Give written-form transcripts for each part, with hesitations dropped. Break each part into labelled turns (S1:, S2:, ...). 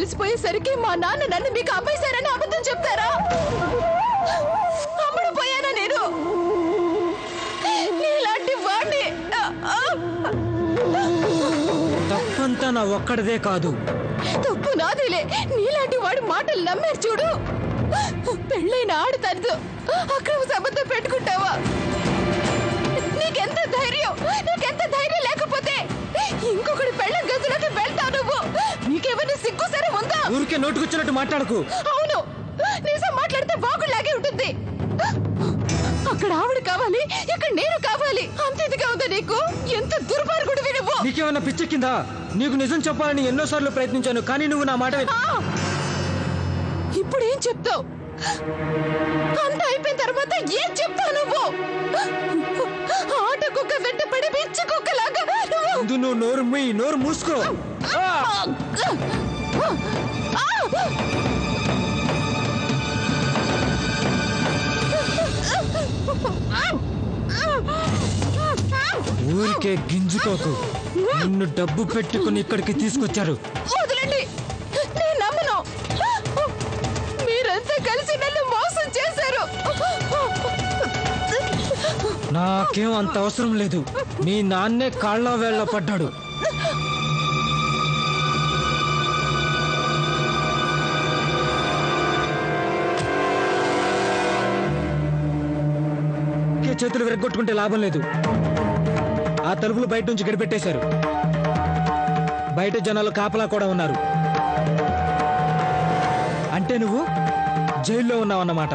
S1: తెలిసిపోయేసరికి మా నాన్న నన్ను మీకు అమ్మేశారని అబద్ధం చెప్తారా? అమ్ముడు పోయానా నేను? నీలాంటి వాడిని.
S2: తప్పంతా నా ఒక్కడదే కాదు.
S1: తప్పు నాదేలే. నీలాంటి వాడి మాటలు నమ్మారు చూడు. పెళ్ళైన ఆడుతాను అక్రమ సంబంధం పెట్టుకుంటావా? నీకెంత ధైర్యం లేకపోతే ఇంకొకటి పెళ్ళం గదిలోకి వెళ్తావు నువ్వు? నీకేమైనా సిగ్గు సరే ఉందా?
S2: ఊరికే నోటుకొచ్చినట్టు మాట్లాడకు.
S1: అవును, నిజం మాట్లాడితే బాగులాగే ఉంటుంది. అక్కడ ఆవిడ కావాలి, ఇక్కడ నేను కావాలి. అంతేదిగా ఉందా నీకు? ఎంత దుర్మార్గుడివి నువ్వు.
S2: నీకేమన్నా పిచ్చెక్కిందా? నీకు నిజం చెప్పాలని ఎన్నోసార్లు ప్రయత్నించాను, కానీ నువ్వు నా మాట
S1: ఇప్పుడు ఏం చెప్తావు? అంత అయిపోయిన తర్వాత ఏం చెప్తావు నువ్వు? ఆట కుక్క వెంట పడి పిచ్చి కుక్కలాగా
S2: నువ్వు నోరు మూసుకో. ఊరికే గింజుకోకు. నిన్ను డబ్బు పెట్టుకుని ఇక్కడికి తీసుకొచ్చారు.
S1: వదలండి, నేను నమ్మను. మీరంతా కలిసి నన్ను మోసం చేశారు.
S2: నాకేం అంత అవసరం లేదు. మీ నాన్నే కాళ్ళ వేళ్ళ పడ్డాడు. చేతులు విరగొట్టుకుంటే లాభం లేదు. ఆ తలుపులు బయట నుంచి గడిపెట్టేశారు. బయట జనాలు కాపలా కూడా ఉన్నారు. అంటే నువ్వు జైల్లో ఉన్నావన్నమాట.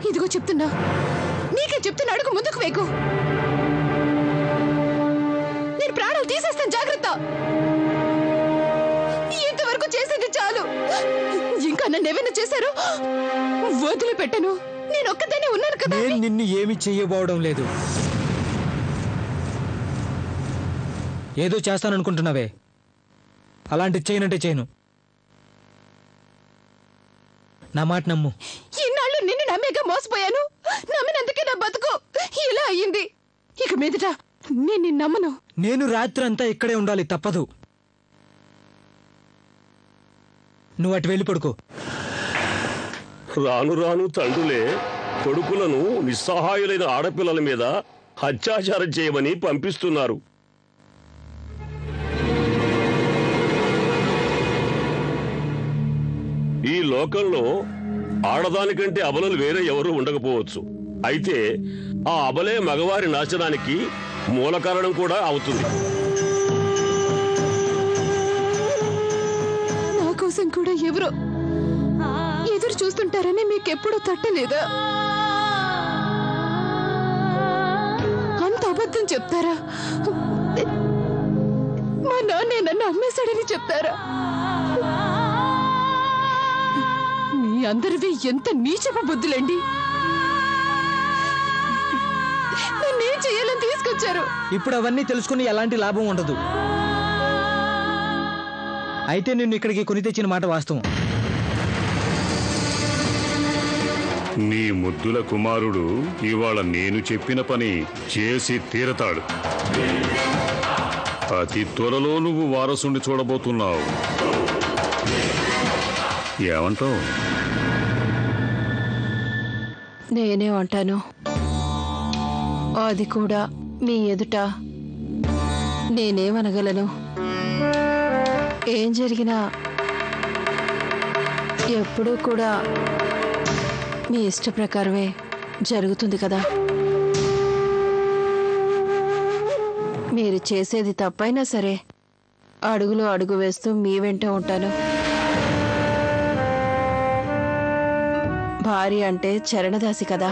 S1: ఇదిగో చెప్తున్నా, నీకే చెప్తున్నా, అడుగు ముందుకు వేకు. నేను ప్రాణాలు తీసేస్తాను, జాగ్రత్త. ఇంతవరకు చేసేది చాలు. ఇంకా నన్ను ఏమైనా చేశారు వదిలిపెట్టను. నేను ఒక్కదాన్ని ఉన్నాను కదా.
S2: నేను నిన్ను ఏమి చెయ్యబోవడం లేదు. ఏదో చేస్తాననుకుంటున్నావే, అలాంటి చేయనంటే చేయను. నా మాట నమ్ము.
S1: ఇన్నాళ్ళు నిన్ను నమ్మేగా మోసపోయాను. నమ్మినందుకే నా బతుకు ఇలా అయ్యింది. ఇక మీదట నేను నిన్ను నమ్మను.
S2: నేను రాత్రి అంతా ఇక్కడే ఉండాలి, తప్పదు. నువ్వు అటు వెళ్ళి పడుకో.
S3: రాను రాను తండ్రులే కొడుకులను నిస్సహాయులైన ఆడపిల్లల మీద అత్యాచారం చేయమని పంపిస్తున్నారు. ఈ లోకంలో ఆడదానికంటే అబలలు వేరే ఎవరూ ఉండకపోవచ్చు. అయితే ఆ అబలే మగవారి నాశనానికి మూల కారణం కూడా అవుతుంది.
S1: నా కోసం కూడా ఎవరో ఎదురు చూస్తుంటారని మీకెప్పుడు తట్టలేదా? అంత అబద్ధం చెప్తారా? మా నాన్నే నన్ను అమ్మేశాడని చెప్తారా? మీ అందరివి ఎంత నీచపు బుద్ధులండి. నన్నేం చెయ్యాలని తీసుకొచ్చారు?
S2: ఇప్పుడు అవన్నీ తెలుసుకుని ఎలాంటి లాభం ఉండదు. అయితే నిన్ను ఇక్కడికి కొని తెచ్చిన మాట వాస్తవం.
S4: నీ ముద్దుల కుమారుడు ఇవాళ నేను చెప్పిన పని చేసి తీరతాడు. అతి త్వరలో నువ్వు వారసుని చూడబోతున్నావు. ఏమంటావు?
S1: నేనే అంటాను. అది కూడా మీ ఎదుట. నేనేమనగలను? ఏం జరిగినా ఎప్పుడూ కూడా మీ ఇష్ట ప్రకారమే జరుగుతుంది కదా. మీరు చేసేది తప్పైనా సరే అడుగులో అడుగు వేస్తూ మీ వెంట ఉంటాను. భార్య అంటే చరణదాసి కదా.